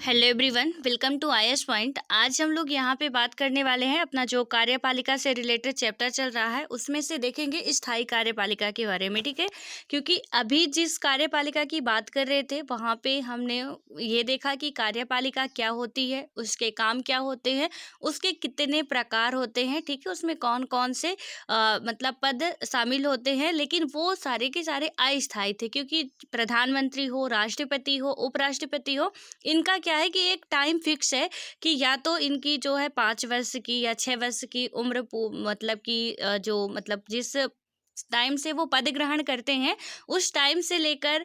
Hello everyone, welcome to IAS point. आज हम लोग यहाँ पे बात करने वाले हैं अपना जो कार्यपालिका से रिलेटेड चैप्टर चल रहा है उसमें से देखेंगे स्थायी कार्यपालिका के बारे में। ठीक है, क्योंकि अभी जिस कार्यपालिका की बात कर रहे थे वहाँ पे हमने ये देखा कि कार्यपालिका क्या होती है, उसके काम क्या होते हैं, उसके कितने प्रकार होते हैं। ठीक है, उसमें कौन कौन से मतलब पद शामिल होते हैं, लेकिन वो सारे के सारे अस्थायी थे क्योंकि प्रधानमंत्री हो, राष्ट्रपति हो, उपराष्ट्रपति हो, इनका क्या है कि एक टाइम फिक्स है कि या तो इनकी जो है 5 वर्ष की या 6 वर्ष की उम्र मतलब कि जो मतलब जिस टाइम से वो पद ग्रहण करते हैं उस टाइम से लेकर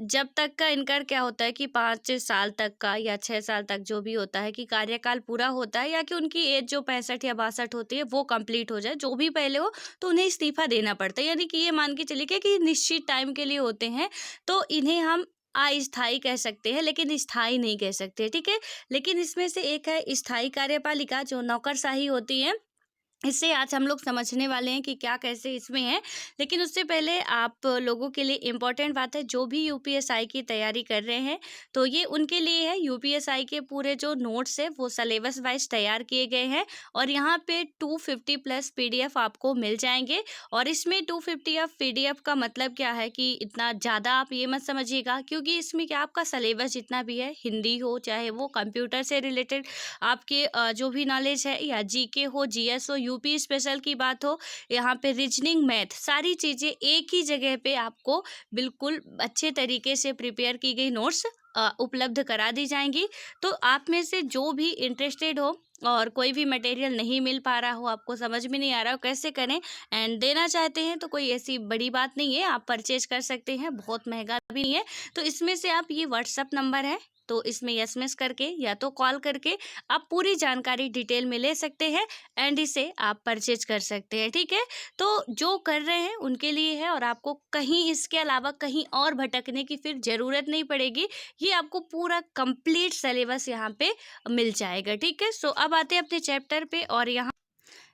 जब तक का इनका क्या होता है कि 5 साल तक का या 6 साल तक जो भी होता है कि कार्यकाल पूरा होता है, या कि उनकी एज जो 65 या 62 होती है वो कंप्लीट हो जाए, जो भी पहले हो, तो उन्हें इस्तीफा देना पड़ता है। यानी कि ये मान के चलिए कि निश्चित टाइम के लिए होते हैं, तो इन्हें हम अस्थायी कह सकते हैं, लेकिन स्थायी नहीं कह सकते। ठीक है, लेकिन इसमें से एक है स्थायी कार्यपालिका जो नौकरशाही होती है। इससे आज हम लोग समझने वाले हैं कि क्या कैसे इसमें है। लेकिन उससे पहले आप लोगों के लिए इम्पोर्टेंट बात है, जो भी यूपीएसआई की तैयारी कर रहे हैं तो ये उनके लिए है। यूपीएसआई के पूरे जो नोट्स है वो सिलेबस वाइज तैयार किए गए हैं और यहाँ पे 250 प्लस पीडीएफ आपको मिल जाएंगे। और इसमें 250 पीडीएफ का मतलब क्या है कि इतना ज़्यादा आप ये मत समझिएगा, क्योंकि इसमें क्या आपका सिलेबस जितना भी है, हिंदी हो चाहे वो कंप्यूटर से रिलेटेड आपके जो भी नॉलेज है, या जीके हो, जीएस हो, यूपी स्पेशल की बात हो, यहाँ पे रीजनिंग, मैथ, सारी चीज़ें एक ही जगह पे आपको बिल्कुल अच्छे तरीके से प्रिपेयर की गई नोट्स उपलब्ध करा दी जाएंगी। तो आप में से जो भी इंटरेस्टेड हो और कोई भी मटेरियल नहीं मिल पा रहा हो, आपको समझ में नहीं आ रहा हो कैसे करें एंड देना चाहते हैं, तो कोई ऐसी बड़ी बात नहीं है, आप परचेज कर सकते हैं, बहुत महंगा भी नहीं है। तो इसमें से आप ये व्हाट्सअप नंबर है तो इसमें एसएमएस करके या तो कॉल करके आप पूरी जानकारी डिटेल में ले सकते हैं एंड इसे आप परचेज कर सकते हैं। ठीक है, तो जो कर रहे हैं उनके लिए है और आपको कहीं इसके अलावा कहीं और भटकने की फिर ज़रूरत नहीं पड़ेगी। ये आपको पूरा कंप्लीट सिलेबस यहाँ पे मिल जाएगा। ठीक है, सो अब आते हैं अपने चैप्टर पे और यहाँ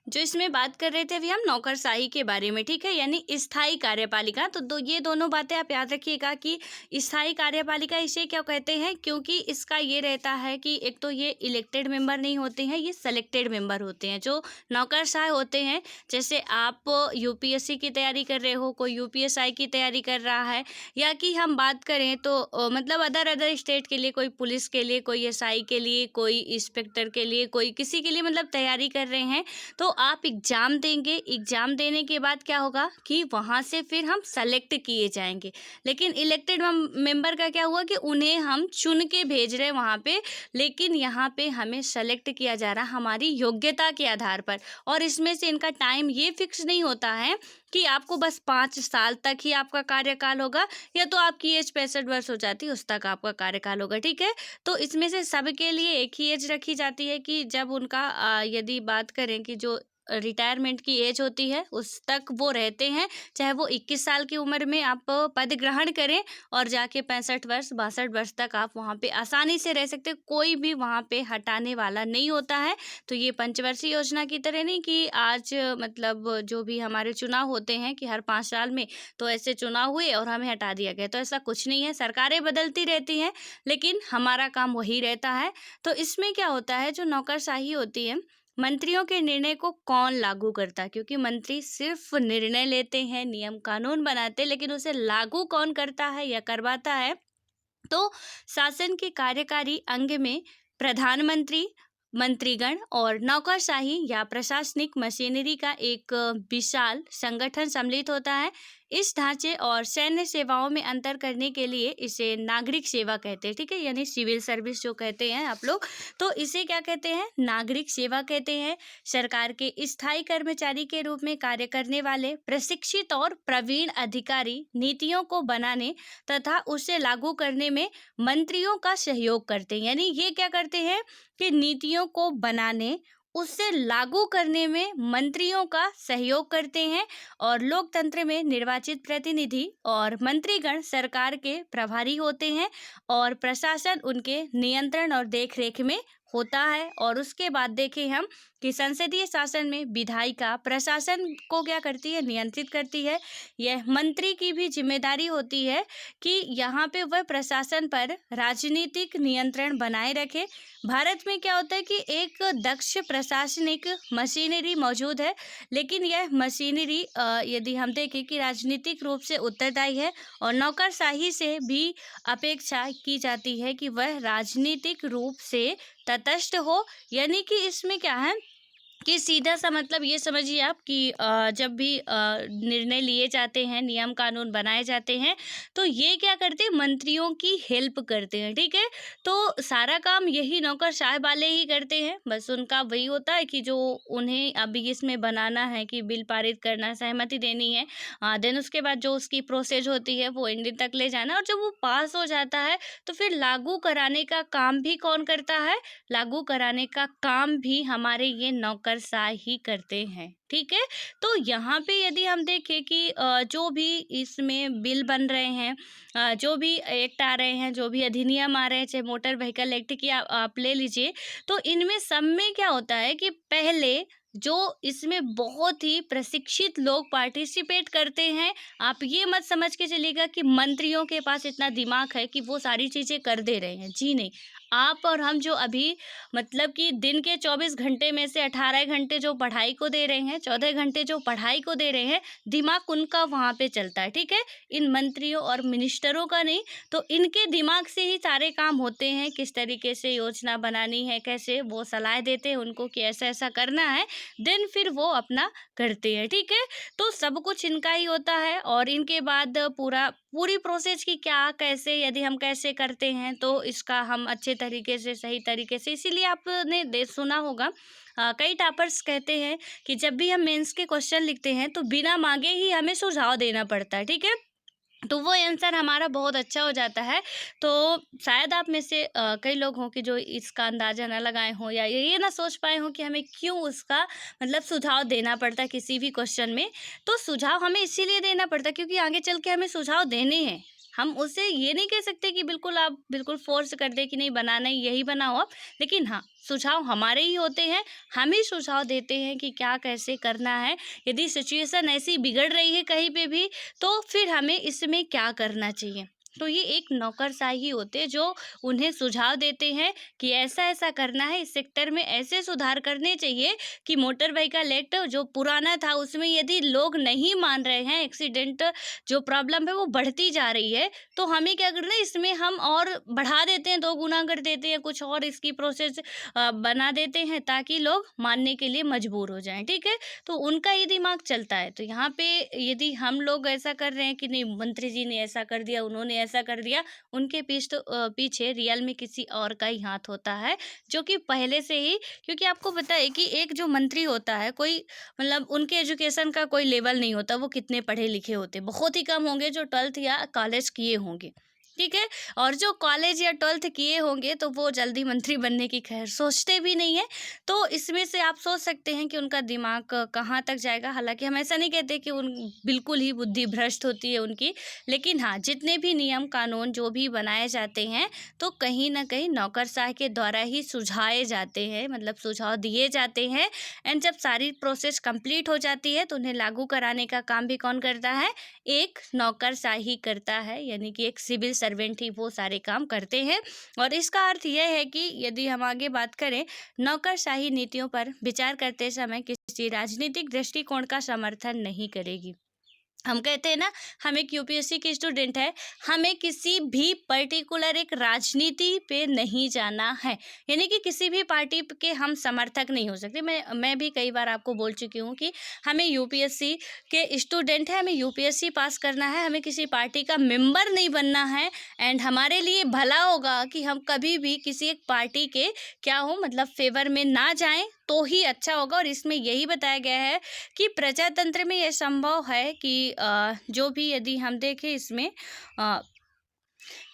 जो इसमें बात कर रहे थे अभी हम नौकरशाही के बारे में। ठीक है, यानी स्थायी कार्यपालिका। तो ये दोनों बातें आप याद रखिएगा कि स्थायी कार्यपालिका इसे क्या कहते हैं, क्योंकि इसका ये रहता है कि एक तो ये इलेक्टेड मेंबर नहीं होते हैं, ये सेलेक्टेड मेंबर होते हैं। जो नौकरशाह होते हैं, जैसे आप यूपीएससी की तैयारी कर रहे हो, कोई यूपीएसआई की तैयारी कर रहा है, या कि हम बात करें तो मतलब अदर स्टेट के लिए, कोई पुलिस के लिए, कोई एसआई के लिए, कोई इंस्पेक्टर के लिए, कोई किसी के लिए मतलब तैयारी कर रहे हैं, तो आप एग्ज़ाम देंगे। एग्ज़ाम देने के बाद क्या होगा कि वहाँ से फिर हम सेलेक्ट किए जाएंगे। लेकिन इलेक्टेड मेंबर का क्या हुआ कि उन्हें हम चुन के भेज रहे हैं वहाँ पे, लेकिन यहाँ पे हमें सेलेक्ट किया जा रहा है हमारी योग्यता के आधार पर। और इसमें से इनका टाइम ये फिक्स नहीं होता है कि आपको बस 5 साल तक ही आपका कार्यकाल होगा, या तो आपकी एज 65 वर्ष हो जाती है उस तक आपका कार्यकाल होगा। ठीक है, तो इसमें से सबके लिए एक ही एज रखी जाती है कि जब उनका यदि बात करें कि जो रिटायरमेंट की एज होती है उस तक वो रहते हैं, चाहे वो 21 साल की उम्र में आप पद ग्रहण करें और जाके 65 वर्ष 62 वर्ष तक आप वहाँ पे आसानी से रह सकते हैं, कोई भी वहाँ पे हटाने वाला नहीं होता है। तो ये पंचवर्षीय योजना की तरह नहीं कि आज मतलब जो भी हमारे चुनाव होते हैं कि हर 5 साल में तो ऐसे चुनाव हुए और हमें हटा दिया गया, तो ऐसा कुछ नहीं है। सरकारें बदलती रहती हैं लेकिन हमारा काम वही रहता है। तो इसमें क्या होता है, जो नौकरशाही होती है, मंत्रियों के निर्णय को कौन लागू करता है, क्योंकि मंत्री सिर्फ निर्णय लेते हैं, नियम कानून बनाते हैं, लेकिन उसे लागू कौन करता है या करवाता है। तो शासन के कार्यकारी अंग में प्रधानमंत्री, मंत्रीगण और नौकरशाही या प्रशासनिक मशीनरी का एक विशाल संगठन सम्मिलित होता है। इस ढांचे और सैन्य सेवाओं में अंतर करने के लिए इसे नागरिक सेवा कहते हैं। ठीक है, यानी सिविल सर्विस जो कहते हैं आप लोग, तो इसे क्या कहते हैं, नागरिक सेवा कहते हैं। सरकार के स्थायी कर्मचारी के रूप में कार्य करने वाले प्रशिक्षित और प्रवीण अधिकारी नीतियों को बनाने तथा उसे लागू करने में मंत्रियों का सहयोग करते हैं। यानी ये क्या करते हैं कि नीतियों को बनाने, उससे लागू करने में मंत्रियों का सहयोग करते हैं। और लोकतंत्र में निर्वाचित प्रतिनिधि और मंत्रीगण सरकार के प्रभारी होते हैं और प्रशासन उनके नियंत्रण और देखरेख में होता है। और उसके बाद देखें हम कि संसदीय शासन में विधायिका प्रशासन को क्या करती है, नियंत्रित करती है। यह मंत्री की भी जिम्मेदारी होती है कि यहाँ पे वह प्रशासन पर राजनीतिक नियंत्रण बनाए रखे। भारत में क्या होता है कि एक दक्ष प्रशासनिक मशीनरी मौजूद है, लेकिन यह मशीनरी यदि हम देखें कि राजनीतिक रूप से उत्तरदायी है और नौकरशाही से भी अपेक्षा की जाती है कि वह राजनीतिक रूप से तटस्थ हो। यानी कि इसमें क्या है कि सीधा सा मतलब ये समझिए आप कि जब भी निर्णय लिए जाते हैं, नियम कानून बनाए जाते हैं, तो ये क्या करते हैं, मंत्रियों की हेल्प करते हैं। ठीक है, तो सारा काम यही नौकरशाह वाले ही करते हैं। बस उनका वही होता है कि जो उन्हें अभी इसमें बनाना है कि बिल पारित करना, सहमति देनी है, देन उसके बाद जो उसकी प्रोसेस होती है वो एंडिंग तक ले जाना, और जब वो पास हो जाता है तो फिर लागू कराने का काम भी कौन करता है, लागू कराने का काम भी हमारे ये नौकरशाह ही करते हैं। ठीक है, तो यहाँ पे यदि हम देखें कि जो भी इसमें बिल बन रहे हैं, जो भी एक्ट आ रहे हैं, जो भी अधिनियम आ रहे हैं, चाहे मोटर व्हीकल एक्ट की आप ले लीजिए, तो इनमें सब में क्या होता है कि पहले जो इसमें बहुत ही प्रशिक्षित लोग पार्टिसिपेट करते हैं। आप ये मत समझ के चलिएगा कि मंत्रियों के पास इतना दिमाग है कि वो सारी चीज़ें कर दे रहे हैं, जी नहीं। आप और हम जो अभी मतलब कि दिन के 24 घंटे में से 18 घंटे जो पढ़ाई को दे रहे हैं, 14 घंटे जो पढ़ाई को दे रहे हैं, दिमाग उनका वहाँ पे चलता है। ठीक है, इन मंत्रियों और मिनिस्टरों का नहीं। तो इनके दिमाग से ही सारे काम होते हैं, किस तरीके से योजना बनानी है, कैसे वो सलाह देते हैं उनको कि ऐसा ऐसा करना है, देन फिर वो अपना करते हैं। ठीक है, तो सब कुछ इनका ही होता है। और इनके बाद पूरी प्रोसेस की क्या कैसे यदि हम कैसे करते हैं, तो इसका हम अच्छे तरीके से, सही तरीके से, इसीलिए आपने सुना होगा कई टॉपर्स कहते हैं कि जब भी हम मेंस के क्वेश्चन लिखते हैं तो बिना मांगे ही हमें सुझाव देना पड़ता है। ठीक है, तो वो आंसर हमारा बहुत अच्छा हो जाता है। तो शायद आप में से कई लोग हों कि जो इसका अंदाज़ा ना लगाए हों या ये ना सोच पाए हों कि हमें क्यों उसका मतलब सुझाव देना पड़ता है किसी भी क्वेश्चन में। तो सुझाव हमें इसीलिए देना पड़ता है क्योंकि आगे चल के हमें सुझाव देने हैं। हम उसे ये नहीं कह सकते कि बिल्कुल आप बिल्कुल फ़ोर्स कर दें कि नहीं बनाना ही यही बनाओ आप। लेकिन हाँ, सुझाव हमारे ही होते हैं, हम ही सुझाव देते हैं कि क्या कैसे करना है। यदि सिचुएशन ऐसी बिगड़ रही है कहीं पे भी, तो फिर हमें इसमें क्या करना चाहिए। तो ये एक नौकरशाही होते हैं जो उन्हें सुझाव देते हैं कि ऐसा ऐसा करना है, इस सेक्टर में ऐसे सुधार करने चाहिए कि मोटर व्हीकल एक्ट जो पुराना था उसमें यदि लोग नहीं मान रहे हैं, एक्सीडेंट जो प्रॉब्लम है वो बढ़ती जा रही है, तो हमें क्या करना है, इसमें हम और बढ़ा देते हैं, 2 गुना कर देते हैं, कुछ और इसकी प्रोसेस बना देते हैं ताकि लोग मानने के लिए मजबूर हो जाएं। ठीक है, तो उनका ही दिमाग चलता है। तो यहाँ पे यदि हम लोग ऐसा कर रहे हैं कि नहीं मंत्री जी ने ऐसा कर दिया, उन्होंने ऐसा कर दिया, उनके पीछे रियल में किसी और का ही हाथ होता है, जो कि पहले से ही, क्योंकि आपको पता है कि एक जो मंत्री होता है, कोई मतलब उनके एजुकेशन का कोई लेवल नहीं होता, वो कितने पढ़े लिखे होते, बहुत ही कम होंगे जो 12th या कॉलेज किए होंगे। ठीक है, और जो कॉलेज या 12th किए होंगे तो वो जल्दी मंत्री बनने की खैर सोचते भी नहीं है। तो इसमें से आप सोच सकते हैं कि उनका दिमाग कहाँ तक जाएगा। हालांकि हम ऐसा नहीं कहते कि उन बिल्कुल ही बुद्धि भ्रष्ट होती है उनकी, लेकिन हाँ, जितने भी नियम कानून जो भी बनाए जाते हैं तो कहीं ना कहीं नौकरशाह के द्वारा ही सुझाए जाते हैं, मतलब सुझाव दिए जाते हैं। एंड जब सारी प्रोसेस कंप्लीट हो जाती है तो उन्हें लागू कराने का काम भी कौन करता है, एक नौकरशाही करता है, यानी कि एक सिविल सर्वेंट ही वो सारे काम करते हैं। और इसका अर्थ यह है कि यदि हम आगे बात करें, नौकरशाही नीतियों पर विचार करते समय किसी राजनीतिक दृष्टिकोण का समर्थन नहीं करेगी। हम कहते हैं ना, हम एक यूपीएससी के स्टूडेंट है, हमें किसी भी पर्टिकुलर एक राजनीति पे नहीं जाना है, यानी कि किसी भी पार्टी के हम समर्थक नहीं हो सकते। मैं भी कई बार आपको बोल चुकी हूँ कि हमें यूपीएससी के स्टूडेंट है, हमें यूपीएससी पास करना है, हमें किसी पार्टी का मेंबर नहीं बनना है। एंड हमारे लिए भला होगा कि हम कभी भी किसी एक पार्टी के क्या हो मतलब फेवर में ना जाएं, तो ही अच्छा होगा। और इसमें यही बताया गया है कि प्रजातंत्र में यह संभव है कि जो भी यदि हम देखें इसमें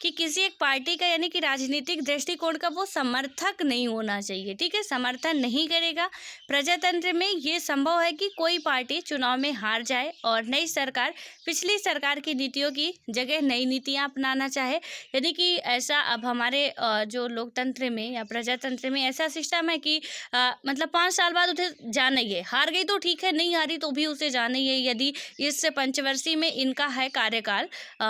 कि किसी एक पार्टी का यानी कि राजनीतिक दृष्टिकोण का वो समर्थक नहीं होना चाहिए, ठीक है, समर्थन नहीं करेगा। प्रजातंत्र में ये संभव है कि कोई पार्टी चुनाव में हार जाए और नई सरकार पिछली सरकार की नीतियों की जगह नई नीतियां अपनाना चाहे। यानी कि ऐसा अब हमारे जो लोकतंत्र में या प्रजातंत्र में ऐसा सिस्टम है कि मतलब 5 साल बाद उसे जाना ही है, हार गई तो ठीक है, नहीं हारी तो भी उसे जाना ही है। यदि इस पंचवर्षीय में इनका है कार्यकाल,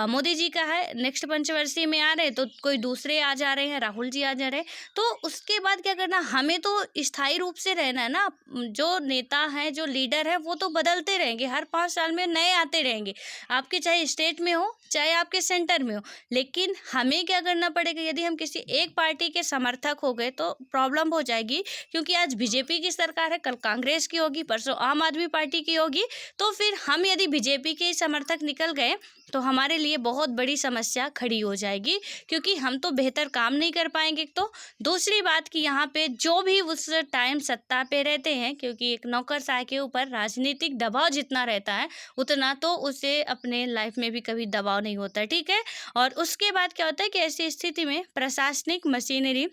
मोदी जी का है, नेक्स्ट पंचवर्षीय में आ रहे तो कोई दूसरे आ जा रहे हैं, राहुल जी आ जा रहे हैं, तो उसके बाद क्या करना, हमें तो स्थायी रूप से रहना है ना। जो नेता हैं, जो लीडर हैं, वो तो बदलते रहेंगे, हर 5 साल में नए आते रहेंगे, आपके चाहे स्टेट में हो चाहे आपके सेंटर में हो। लेकिन हमें क्या करना पड़ेगा, यदि हम किसी एक पार्टी के समर्थक हो गए तो प्रॉब्लम हो जाएगी, क्योंकि आज बीजेपी की सरकार है, कल कांग्रेस की होगी, परसों आम आदमी पार्टी की होगी। तो फिर हम यदि बीजेपी के समर्थक निकल गए तो हमारे लिए बहुत बड़ी समस्या खड़ी हो जाएगी, क्योंकि हम तो बेहतर काम नहीं कर पाएंगे। तो दूसरी बात कि यहाँ पे जो भी उस टाइम सत्ता पे रहते हैं, क्योंकि एक नौकरशाह के ऊपर राजनीतिक दबाव जितना रहता है उतना तो उसे अपने लाइफ में भी कभी दबाव नहीं होता, ठीक है। और उसके बाद क्या होता है कि ऐसी स्थिति में प्रशासनिक मशीनरी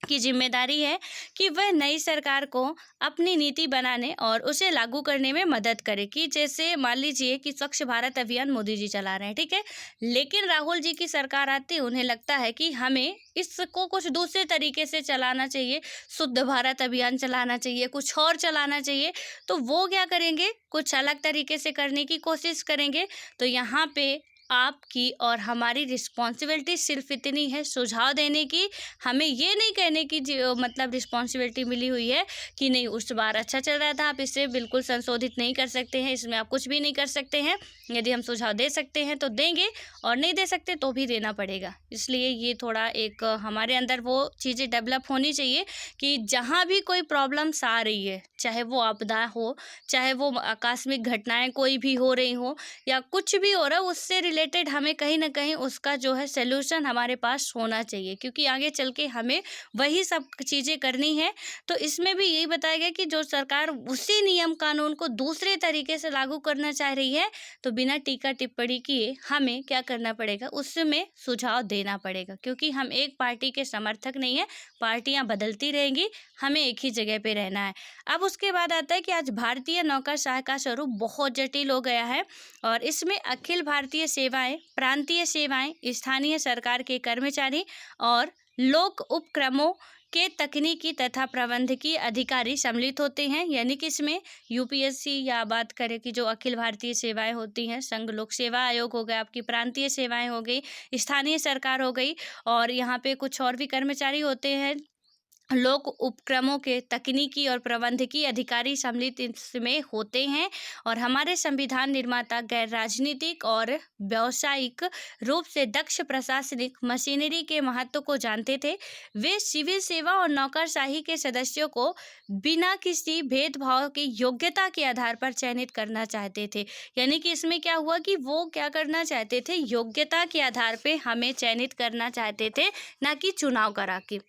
की जिम्मेदारी है कि वह नई सरकार को अपनी नीति बनाने और उसे लागू करने में मदद करे। कि जैसे मान लीजिए कि स्वच्छ भारत अभियान मोदी जी चला रहे हैं, ठीक है, लेकिन राहुल जी की सरकार आती है, उन्हें लगता है कि हमें इसको कुछ दूसरे तरीके से चलाना चाहिए, शुद्ध भारत अभियान चलाना चाहिए, कुछ और चलाना चाहिए। तो वो क्या करेंगे, कुछ अलग तरीके से करने की कोशिश करेंगे। तो यहाँ पे आपकी और हमारी रिस्पॉन्सिबिलिटी सिर्फ इतनी है सुझाव देने की। हमें ये नहीं कहने की जो मतलब रिस्पॉन्सिबिलिटी मिली हुई है कि नहीं उस बार अच्छा चल रहा था, आप इसे बिल्कुल संशोधित नहीं कर सकते हैं, इसमें आप कुछ भी नहीं कर सकते हैं। यदि हम सुझाव दे सकते हैं तो देंगे, और नहीं दे सकते तो भी देना पड़ेगा। इसलिए ये थोड़ा एक हमारे अंदर वो चीज़ें डेवलप होनी चाहिए कि जहाँ भी कोई प्रॉब्लम्स आ रही है, चाहे वो आपदा हो, चाहे वो आकस्मिक घटनाएं कोई भी हो रही हो, या कुछ भी हो रहा है, उससे रिलेटेड हमें कहीं ना कहीं उसका जो है सलूशन हमारे पास होना चाहिए, क्योंकि आगे चल के हमें वही सब चीज़ें करनी है। तो इसमें भी यही बताया गया कि जो सरकार उसी नियम कानून को दूसरे तरीके से लागू करना चाह रही है, तो बिना टीका टिप्पणी किए हमें क्या करना पड़ेगा, उसमें सुझाव देना पड़ेगा, क्योंकि हम एक पार्टी के समर्थक नहीं है, पार्टियां बदलती रहेंगी, हमें एक ही जगह पे रहना है। अब उसके बाद आता है कि आज भारतीय नौकरशाह का स्वरूप बहुत जटिल हो गया है, और इसमें अखिल भारतीय सेवाएं, प्रांतीय सेवाएं, स्थानीय सरकार के कर्मचारी और लोक उपक्रमों के तकनीकी तथा प्रबंधकीय अधिकारी सम्मिलित होते हैं। यानी कि इसमें यूपीएससी या बात करें कि जो अखिल भारतीय सेवाएं होती हैं, संघ लोक सेवा आयोग हो गया, आपकी प्रांतीय सेवाएं हो गई, स्थानीय सरकार हो गई, और यहाँ पे कुछ और भी कर्मचारी होते हैं, लोक उपक्रमों के तकनीकी और प्रबंधकीय अधिकारी सम्मिलित इसमें होते हैं। और हमारे संविधान निर्माता गैर राजनीतिक और व्यावसायिक रूप से दक्ष प्रशासनिक मशीनरी के महत्व को जानते थे। वे सिविल सेवा और नौकरशाही के सदस्यों को बिना किसी भेदभाव की योग्यता के आधार पर चयनित करना चाहते थे। यानी कि इसमें क्या हुआ कि वो क्या करना चाहते थे, योग्यता के आधार पे हमें चयनित करना चाहते थे, ना कि चुनाव करा के।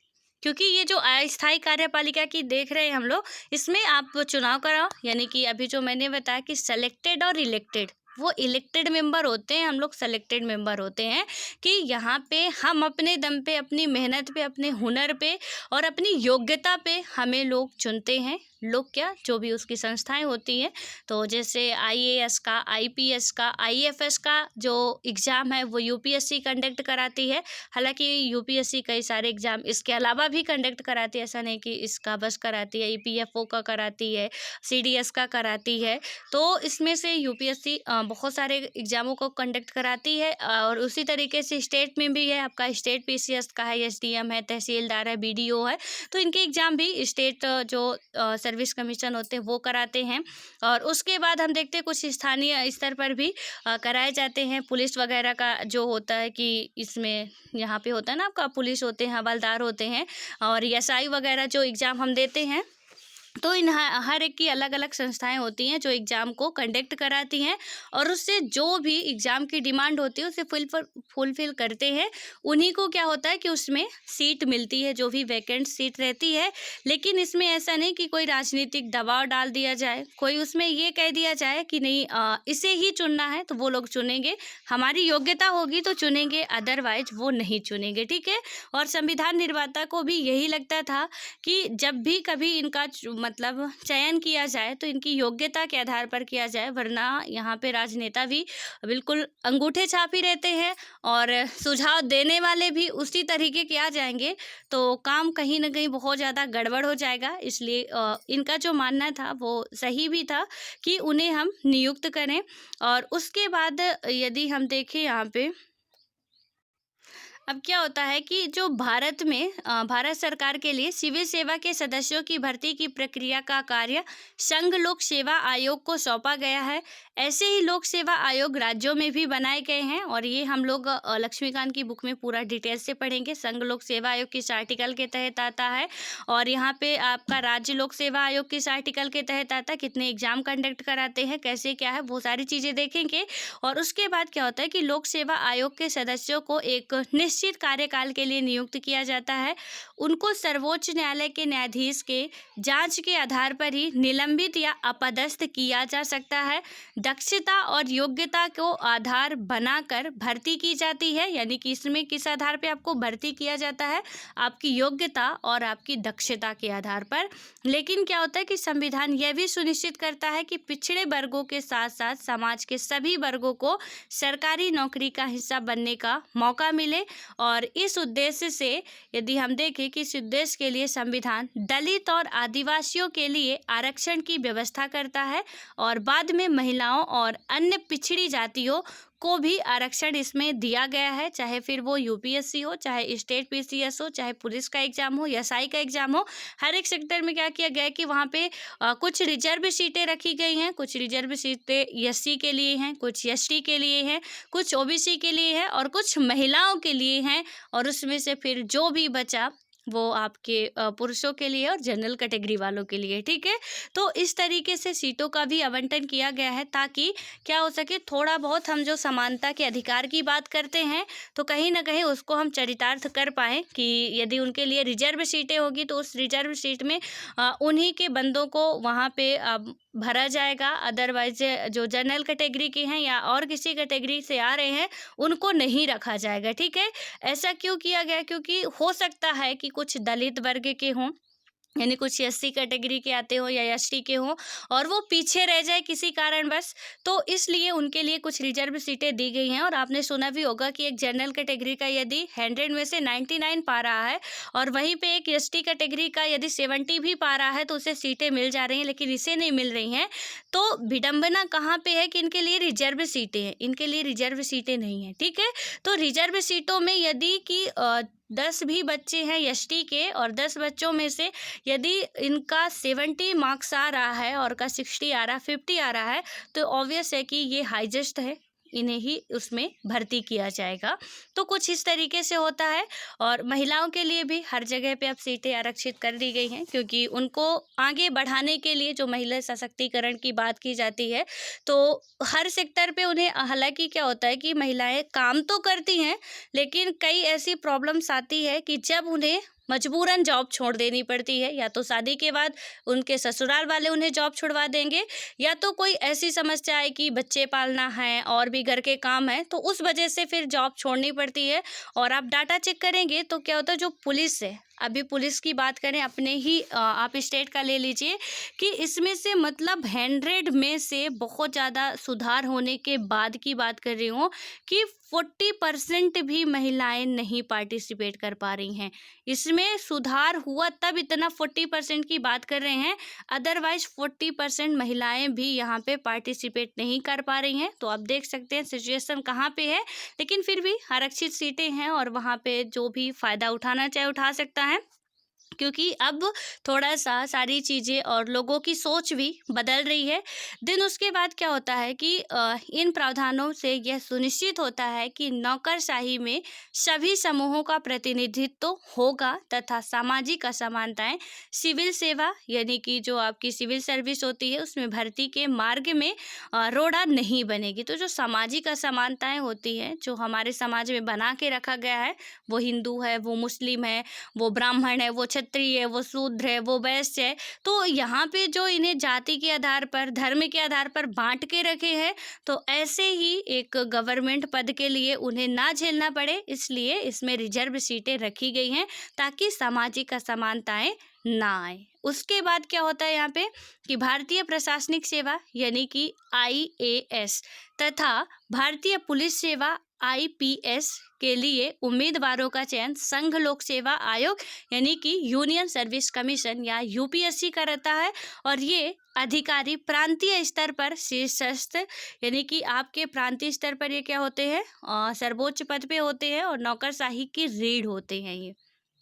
क्योंकि ये जो अस्थायी कार्यपालिका की देख रहे हैं हम लोग, इसमें आप चुनाव कराओ, यानी कि अभी जो मैंने बताया कि सेलेक्टेड और इलेक्टेड, वो इलेक्टेड मेंबर होते हैं, हम लोग सेलेक्टेड मेंबर होते हैं। कि यहाँ पे हम अपने दम पे, अपनी मेहनत पे, अपने हुनर पे और अपनी योग्यता पे हमें लोग चुनते हैं। लोग क्या, जो भी उसकी संस्थाएं होती हैं। तो जैसे आईएएस का, आईपीएस का, आईएफएस का जो एग्ज़ाम है वो यूपीएससी कंडक्ट कराती है। हालांकि यूपीएससी कई सारे एग्ज़ाम इसके अलावा भी कंडक्ट कराती है, ऐसा नहीं कि इसका बस कराती है, ईपीएफओ का कराती है, सीडीएस का कराती है। तो इसमें से यूपीएससी बहुत सारे एग्ज़ामों को कंडक्ट कराती है। और उसी तरीके से स्टेट में भी है, आपका स्टेट पीसीएस का है, एसडीएम है, तहसीलदार है, बीडीओ है। तो इनके एग्ज़ाम भी स्टेट जो सर्विस कमीशन होते हैं वो कराते हैं। और उसके बाद हम देखते हैं कुछ स्थानीय स्तर पर भी कराए जाते हैं। पुलिस वगैरह का जो होता है कि इसमें यहाँ पे होता है ना, आपका पुलिस होते हैं, हवलदार होते हैं, और एसआई वगैरह जो एग्ज़ाम हम देते हैं तो इन हर एक की अलग अलग संस्थाएं होती हैं जो एग्ज़ाम को कंडक्ट कराती हैं, और उससे जो भी एग्ज़ाम की डिमांड होती है उसे फुलफ़िल करते हैं। उन्हीं को क्या होता है कि उसमें सीट मिलती है, जो भी वैकेंट सीट रहती है। लेकिन इसमें ऐसा नहीं कि कोई राजनीतिक दबाव डाल दिया जाए, कोई उसमें ये कह दिया जाए कि नहीं इसे ही चुनना है तो वो लोग चुनेंगे, हमारी योग्यता होगी तो चुनेंगे, अदरवाइज वो नहीं चुनेंगे, ठीक है। और संविधान निर्माता को भी यही लगता था कि जब भी कभी इनका मतलब चयन किया जाए तो इनकी योग्यता के आधार पर किया जाए, वरना यहाँ पे राजनेता भी बिल्कुल अंगूठे छाप ही रहते हैं और सुझाव देने वाले भी उसी तरीके के आ जाएंगे, तो काम कहीं ना कहीं बहुत ज़्यादा गड़बड़ हो जाएगा। इसलिए इनका जो मानना था वो सही भी था कि उन्हें हम नियुक्त करें। और उसके बाद यदि हम देखें यहाँ पे, अब क्या होता है कि जो भारत में भारत सरकार के लिए सिविल सेवा के सदस्यों की भर्ती की प्रक्रिया का कार्य संघ लोक सेवा आयोग को सौंपा गया है। ऐसे ही लोक सेवा आयोग राज्यों में भी बनाए गए हैं, और ये हम लोग लक्ष्मीकांत की बुक में पूरा डिटेल से पढ़ेंगे। संघ लोक सेवा आयोग किस आर्टिकल के तहत आता है, और यहाँ पे आपका राज्य लोक सेवा आयोग किस आर्टिकल के तहत आता है, कितने एग्जाम कंडक्ट कराते हैं, कैसे क्या है, वो सारी चीज़ें देखेंगे। और उसके बाद क्या होता है कि लोक सेवा आयोग के सदस्यों को एक निश्चित कार्यकाल के लिए नियुक्त किया जाता है। उनको सर्वोच्च न्यायालय के न्यायाधीश के जांच के आधार पर ही निलंबित या अपदस्थ किया जा सकता है। दक्षता और योग्यता को आधार बनाकर भर्ती की जाती है, यानी कि इसमें किस आधार पे आपको भर्ती किया जाता है, आपकी योग्यता और आपकी दक्षता के आधार पर। लेकिन क्या होता है कि संविधान यह भी सुनिश्चित करता है कि पिछड़े वर्गों के साथ साथ समाज के सभी वर्गों को सरकारी नौकरी का हिस्सा बनने का मौका मिले। और इस उद्देश्य से यदि हम देखें कि इस उद्देश्य के लिए संविधान दलित और आदिवासियों के लिए आरक्षण की व्यवस्था करता है, और बाद में महिलाओं और अन्य पिछड़ी जातियों को भी आरक्षण इसमें दिया गया है, चाहे फिर वो यूपीएससी हो, चाहे स्टेट पीसीएस हो, चाहे पुलिस का एग्जाम हो, एसआई का एग्जाम हो। हर एक सेक्टर में क्या किया गया है कि वहाँ पे कुछ रिजर्व सीटें रखी गई हैं, कुछ रिजर्व सीटें एससी के लिए हैं, कुछ एसटी के लिए हैं, कुछ ओबीसी के लिए है, और कुछ महिलाओं के लिए हैं। और उसमें से फिर जो भी बचा वो आपके पुरुषों के लिए और जनरल कैटेगरी वालों के लिए, ठीक है। तो इस तरीके से सीटों का भी आवंटन किया गया है, ताकि क्या हो सके, थोड़ा बहुत हम जो समानता के अधिकार की बात करते हैं तो कहीं ना कहीं उसको हम चरितार्थ कर पाएँ कि यदि उनके लिए रिजर्व सीटें होगी तो उस रिजर्व सीट में उन्हीं के बंदों को वहाँ पे भरा जाएगा, अदरवाइज जो जनरल कैटेगरी के हैं या और किसी कैटेगरी से आ रहे हैं उनको नहीं रखा जाएगा, ठीक है। ऐसा क्यों किया गया, क्योंकि हो सकता है कि कुछ दलित वर्ग के हों, यानी कुछ एससी कैटेगरी के आते हो या एसटी के हों, और वो पीछे रह जाए किसी कारणवश, तो इसलिए उनके लिए कुछ रिजर्व सीटें दी गई हैं। और आपने सुना भी होगा कि एक जनरल कैटेगरी का यदि 100 में से 99 पा रहा है, और वहीं पे एक एसटी कैटेगरी का यदि 70 भी पा रहा है तो उसे सीटें मिल जा रही हैं, लेकिन इसे नहीं मिल रही हैं। तो विडंबना कहाँ पे है कि इनके लिए रिजर्व सीटें हैं, इनके लिए रिजर्व सीटें नहीं हैं, ठीक है। तो रिजर्व सीटों में यदि कि 10 भी बच्चे हैं एसटी के, और 10 बच्चों में से यदि इनका 70 मार्क्स आ रहा है और का 60 आ रहा है, 50 आ रहा है, तो ऑब्वियस है कि ये हाईएस्ट है, इन्हें ही उसमें भर्ती किया जाएगा। तो कुछ इस तरीके से होता है। और महिलाओं के लिए भी हर जगह पे अब सीटें आरक्षित कर दी गई हैं, क्योंकि उनको आगे बढ़ाने के लिए जो महिला सशक्तिकरण की बात की जाती है, तो हर सेक्टर पे उन्हें, हालांकि क्या होता है कि महिलाएं काम तो करती हैं, लेकिन कई ऐसी प्रॉब्लम्स आती है कि जब उन्हें मजबूरन जॉब छोड़ देनी पड़ती है, या तो शादी के बाद उनके ससुराल वाले उन्हें जॉब छुड़वा देंगे, या तो कोई ऐसी समस्या है कि बच्चे पालना है और भी घर के काम है, तो उस वजह से फिर जॉब छोड़नी पड़ती है। और आप डाटा चेक करेंगे तो क्या होता है, जो पुलिस है, अभी पुलिस की बात करें अपने ही आप स्टेट का ले लीजिए, कि इसमें से मतलब 100 में से बहुत ज़्यादा सुधार होने के बाद की बात कर रही हूँ कि 40% भी महिलाएं नहीं पार्टिसिपेट कर पा रही हैं। इसमें सुधार हुआ तब इतना 40% की बात कर रहे हैं, अदरवाइज 40% महिलाएं भी यहाँ पे पार्टिसिपेट नहीं कर पा रही हैं। तो आप देख सकते हैं सिचुएशन कहाँ पे है, लेकिन फिर भी आरक्षित सीटें हैं और वहाँ पे जो भी फ़ायदा उठाना चाहे उठा सकता है। क्योंकि अब थोड़ा-सा सारी चीज़ें और लोगों की सोच भी बदल रही है। देन उसके बाद क्या होता है कि इन प्रावधानों से यह सुनिश्चित होता है कि नौकरशाही में सभी समूहों का प्रतिनिधित्व होगा तथा सामाजिक असमानताएँ सिविल सेवा यानी कि जो आपकी सिविल सर्विस होती है उसमें भर्ती के मार्ग में रोड़ा नहीं बनेगी। तो जो सामाजिक असमानताएँ होती हैं, जो हमारे समाज में बना के रखा गया है, वो हिंदू है, वो मुस्लिम है, वो ब्राह्मण है, वो क्षत्रिय है, वो शूद्र है, वो वैश्य है। तो यहाँ पे जो इन्हें जाति के आधार पर, धर्म के आधार पर बाँट के रखे हैं, तो ऐसे ही एक गवर्नमेंट पद के लिए उन्हें ना झेलना पड़े, इसलिए इसमें रिजर्व सीटें रखी गई हैं ताकि सामाजिक असमानताएँ ना आए। उसके बाद क्या होता है यहाँ पे कि भारतीय प्रशासनिक सेवा यानी कि आईएएस तथा भारतीय पुलिस सेवा आईपीएस के लिए उम्मीदवारों का चयन संघ लोक सेवा आयोग यानी कि यूनियन सर्विस कमीशन या यूपीएससी का रहता है। और ये अधिकारी प्रांतीय स्तर पर शीर्षस्थ यानी कि आपके प्रांतीय स्तर पर ये क्या होते हैं, सर्वोच्च पद पे होते हैं और नौकरशाही की रीढ़ होते हैं ये।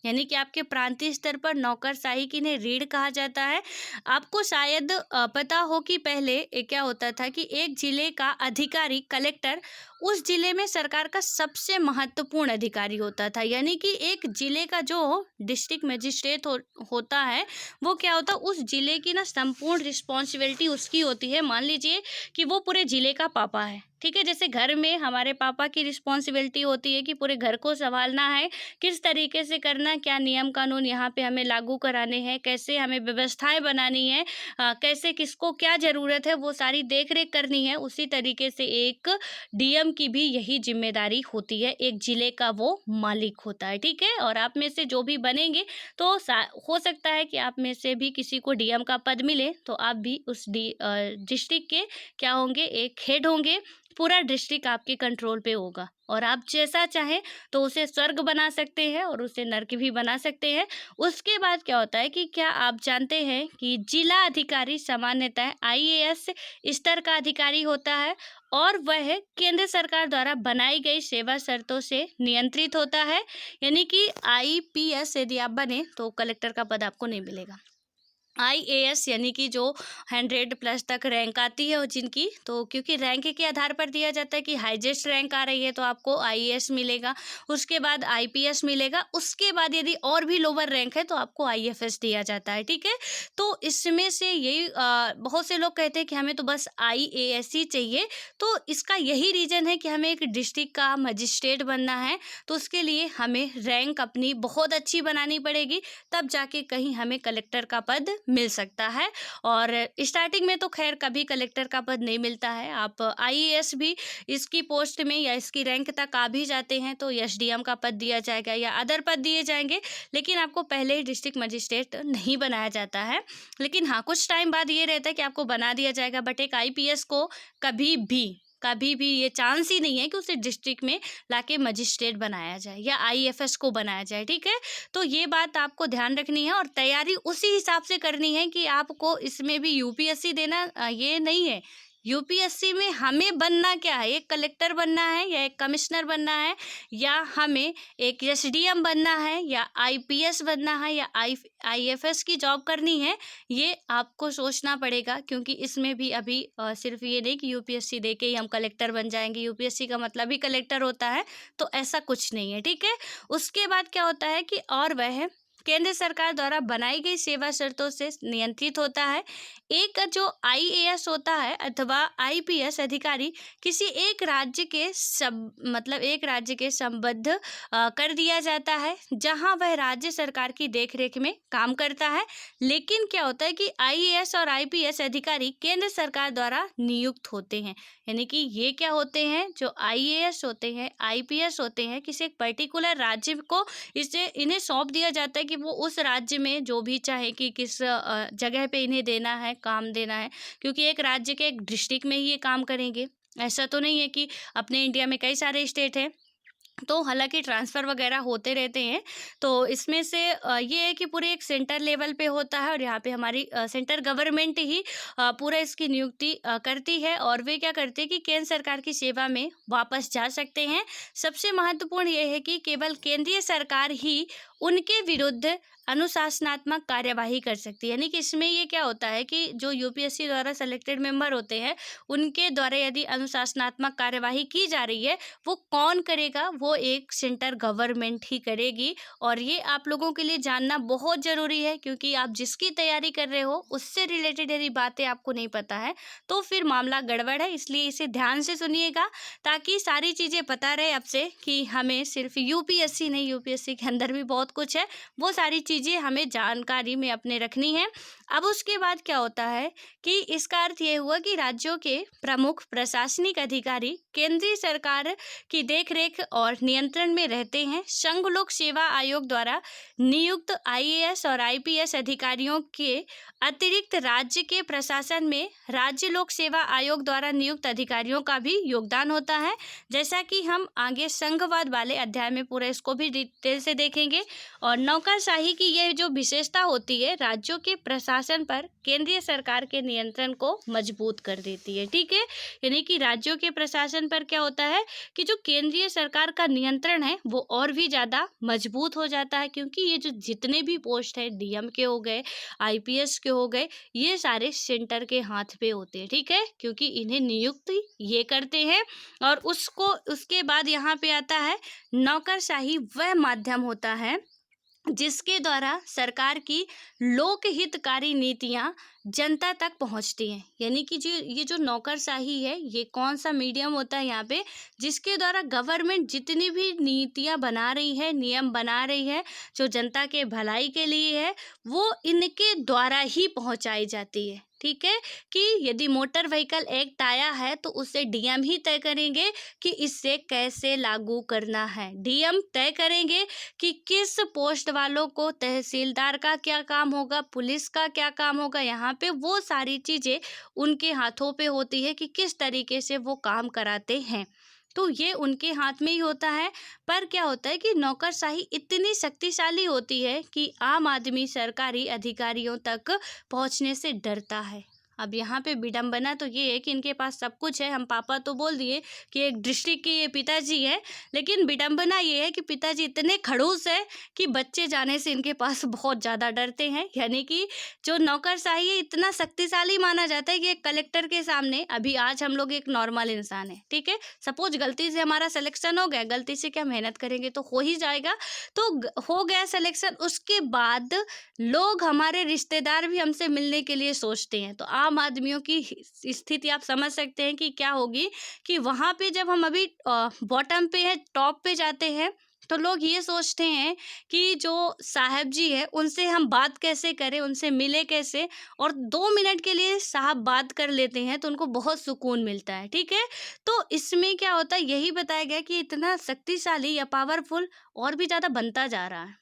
यानी कि आपके प्रांतीय स्तर पर नौकरशाही की इन्हें रीढ़ कहा जाता है। आपको शायद पता हो कि पहले क्या होता था कि एक जिले का अधिकारी कलेक्टर उस जिले में सरकार का सबसे महत्वपूर्ण अधिकारी होता था। यानी कि एक जिले का जो डिस्ट्रिक्ट मजिस्ट्रेट होता है वो क्या होता है, उस जिले की ना संपूर्ण रिस्पॉन्सिबिलिटी उसकी होती है। मान लीजिए कि वो पूरे जिले का पापा है, ठीक है। जैसे घर में हमारे पापा की रिस्पॉन्सिबिलिटी होती है कि पूरे घर को संभालना है, किस तरीके से करना, क्या नियम कानून यहाँ पे हमें लागू कराने हैं, कैसे हमें व्यवस्थाएं बनानी है, कैसे किसको क्या ज़रूरत है वो सारी देख रेख करनी है। उसी तरीके से एक डीएम की भी यही जिम्मेदारी होती है, एक जिले का वो मालिक होता है, ठीक है। और आप में से जो भी बनेंगे तो हो सकता है कि आप में से भी किसी को डीएम का पद मिले तो आप भी उस डिस्ट्रिक्ट के क्या होंगे, एक हेड होंगे। पूरा डिस्ट्रिक्ट आपके कंट्रोल पे होगा और आप जैसा चाहें तो उसे स्वर्ग बना सकते हैं और उसे नर्क भी बना सकते हैं। उसके बाद क्या होता है कि क्या आप जानते हैं कि जिला अधिकारी सामान्यतः आईएएस स्तर का अधिकारी होता है और वह केंद्र सरकार द्वारा बनाई गई सेवा शर्तों से नियंत्रित होता है। यानी कि आईपीएस यदि आप बने तो कलेक्टर का पद आपको नहीं मिलेगा। आईएएस यानी कि जो 100+ तक रैंक आती है और जिनकी, तो क्योंकि रैंक के आधार पर दिया जाता है कि हाईएस्ट रैंक आ रही है तो आपको आईएएस मिलेगा, उसके बाद आईपीएस मिलेगा, उसके बाद यदि और भी लोअर रैंक है तो आपको आईएफएस दिया जाता है, ठीक है। तो इसमें से यही बहुत से लोग कहते हैं कि हमें तो बस आईएएस ही चाहिए। तो इसका यही रीज़न है कि हमें एक डिस्ट्रिक्ट का मजिस्ट्रेट बनना है तो उसके लिए हमें रैंक अपनी बहुत अच्छी बनानी पड़ेगी, तब जाके कहीं हमें कलेक्टर का पद मिल सकता है। और स्टार्टिंग में तो खैर कभी कलेक्टर का पद नहीं मिलता है। आप आईएएस भी इसकी पोस्ट में या इसकी रैंक तक आ भी जाते हैं तो एसडीएम का पद दिया जाएगा या अदर पद दिए जाएंगे, लेकिन आपको पहले ही डिस्ट्रिक्ट मजिस्ट्रेट नहीं बनाया जाता है। लेकिन हाँ, कुछ टाइम बाद ये रहता है कि आपको बना दिया जाएगा, बट एक आईपीएस को कभी भी ये चांस ही नहीं है कि उसे डिस्ट्रिक्ट में लाके मजिस्ट्रेट बनाया जाए या आईएफएस को बनाया जाए, ठीक है। तो ये बात आपको ध्यान रखनी है और तैयारी उसी हिसाब से करनी है कि आपको इसमें भी यूपीएससी देना ये नहीं है। यूपीएससी में हमें बनना क्या है, एक कलेक्टर बनना है या एक कमिश्नर बनना है या हमें एक एसडीएम बनना है या आईपीएस बनना है या आईएफएस की जॉब करनी है, ये आपको सोचना पड़ेगा। क्योंकि इसमें भी अभी सिर्फ ये नहीं कि यूपीएससी दे के ही हम कलेक्टर बन जाएंगे, यूपीएससी का मतलब ही कलेक्टर होता है, तो ऐसा कुछ नहीं है, ठीक है। उसके बाद क्या होता है कि और वह केंद्र सरकार द्वारा बनाई गई सेवा शर्तों से नियंत्रित होता है। एक जो आईएएस होता है अथवा आईपीएस अधिकारी किसी एक राज्य के एक राज्य के संबद्ध कर दिया जाता है जहां वह राज्य सरकार की देखरेख में काम करता है। लेकिन क्या होता है कि आईएएस और आईपीएस अधिकारी केंद्र सरकार द्वारा नियुक्त होते हैं। यानी कि ये क्या होते हैं, जो आईएएस होते हैं, आईपीएस होते हैं, किसी एक पर्टिकुलर राज्य को इन्हें सौंप दिया जाता है कि वो उस राज्य में जो भी चाहे कि किस जगह पे इन्हें देना है, काम देना है। क्योंकि एक राज्य के एक डिस्ट्रिक्ट में ही ये काम करेंगे, ऐसा तो नहीं है कि अपने इंडिया में कई सारे स्टेट हैं तो हालांकि ट्रांसफ़र वगैरह होते रहते हैं। तो इसमें से ये है कि पूरे एक सेंटर लेवल पे होता है और यहाँ पे हमारी सेंटर गवर्नमेंट ही पूरा इसकी नियुक्ति करती है और वे क्या करते हैं कि केंद्र सरकार की सेवा में वापस जा सकते हैं। सबसे महत्वपूर्ण ये है कि केवल केंद्रीय सरकार ही उनके विरुद्ध अनुशासनात्मक कार्यवाही कर सकती है। यानी कि इसमें ये क्या होता है कि जो यूपीएससी द्वारा सेलेक्टेड मेंबर होते हैं, उनके द्वारा यदि अनुशासनात्मक कार्यवाही की जा रही है, वो कौन करेगा? वो एक सेंटर गवर्नमेंट ही करेगी। और ये आप लोगों के लिए जानना बहुत ज़रूरी है, क्योंकि आप जिसकी तैयारी कर रहे हो उससे रिलेटेड यदि बातें आपको नहीं पता है तो फिर मामला गड़बड़ है। इसलिए इसे ध्यान से सुनिएगा ताकि सारी चीज़ें पता रहे आपसे कि हमें सिर्फ यूपीएससी नहीं, यूपीएससी के अंदर भी बहुत कुछ है, वो सारी चीज़ें हमें जानकारी में अपने रखनी है। अब उसके बाद क्या होता है कि इसका अर्थ ये हुआ कि राज्यों के प्रमुख प्रशासनिक अधिकारी केंद्रीय सरकार की देखरेख और नियंत्रण में रहते हैं। संघ लोक सेवा आयोग द्वारा नियुक्त आईएएस और आईपीएस अधिकारियों के अतिरिक्त राज्य के प्रशासन में राज्य लोक सेवा आयोग द्वारा नियुक्त अधिकारियों का भी योगदान होता है। जैसा कि हम आगे संघवाद वाले अध्याय में पूरा इसको भी डिटेल से देखेंगे। और नौकरशाही की ये जो विशेषता होती है, राज्यों के प्रशासन पर केंद्रीय सरकार के नियंत्रण को मजबूत कर देती है। ठीक है, यानी कि राज्यों के प्रशासन पर क्या होता है कि जो केंद्रीय सरकार का नियंत्रण है वो और भी ज़्यादा मजबूत हो जाता है, क्योंकि ये जो जितने भी पोस्ट है, डीएम के हो गए, आईपीएस के हो गए, ये सारे सेंटर के हाथ पे होते हैं। ठीक है, क्योंकि इन्हें नियुक्ति ये करते हैं। और उसके बाद यहाँ पे आता है नौकरशाही, वह माध्यम होता है जिसके द्वारा सरकार की लोकहितकारी नीतियां जनता तक पहुंचती हैं। यानी कि ये जो नौकरशाही है, ये कौन सा मीडियम होता है यहाँ पे, जिसके द्वारा गवर्नमेंट जितनी भी नीतियां बना रही है, नियम बना रही है, जो जनता के भलाई के लिए है, वो इनके द्वारा ही पहुंचाई जाती है। ठीक है, कि यदि मोटर व्हीकल एक्ट आया है तो उसे डीएम ही तय करेंगे कि इसे कैसे लागू करना है। डीएम तय करेंगे कि किस पोस्ट वालों को, तहसीलदार का क्या काम होगा, पुलिस का क्या काम होगा, यहाँ पे वो सारी चीज़ें उनके हाथों पे होती है कि किस तरीके से वो काम कराते हैं। तो ये उनके हाथ में ही होता है। पर क्या होता है कि नौकरशाही इतनी शक्तिशाली होती है कि आम आदमी सरकारी अधिकारियों तक पहुंचने से डरता है। अब यहाँ पे विडंबना तो ये है कि इनके पास सब कुछ है। हम पापा तो बोल दिए कि एक डिस्ट्रिक्ट के ये पिताजी है, लेकिन विडंबना ये है कि पिताजी इतने खड़ूस है कि बच्चे जाने से इनके पास बहुत ज़्यादा डरते हैं। यानी कि जो नौकरशाही है इतना शक्तिशाली माना जाता है कि एक कलेक्टर के सामने, अभी आज हम लोग एक नॉर्मल इंसान है, ठीक है, सपोज गलती से हमारा सिलेक्शन हो गया, गलती से क्या मेहनत करेंगे तो हो ही जाएगा, तो हो गया सिलेक्शन, उसके बाद लोग, हमारे रिश्तेदार भी हमसे मिलने के लिए सोचते हैं। तो आम आदमियों की स्थिति आप समझ सकते हैं कि क्या होगी कि वहाँ पे जब हम अभी बॉटम पे है, टॉप पे जाते हैं, तो लोग ये सोचते हैं कि जो साहब जी है उनसे हम बात कैसे करें, उनसे मिले कैसे, और 2 मिनट के लिए साहब बात कर लेते हैं तो उनको बहुत सुकून मिलता है। ठीक है, तो इसमें क्या होता है, यही बताया गया कि इतना शक्तिशाली या पावरफुल और भी ज़्यादा बनता जा रहा है।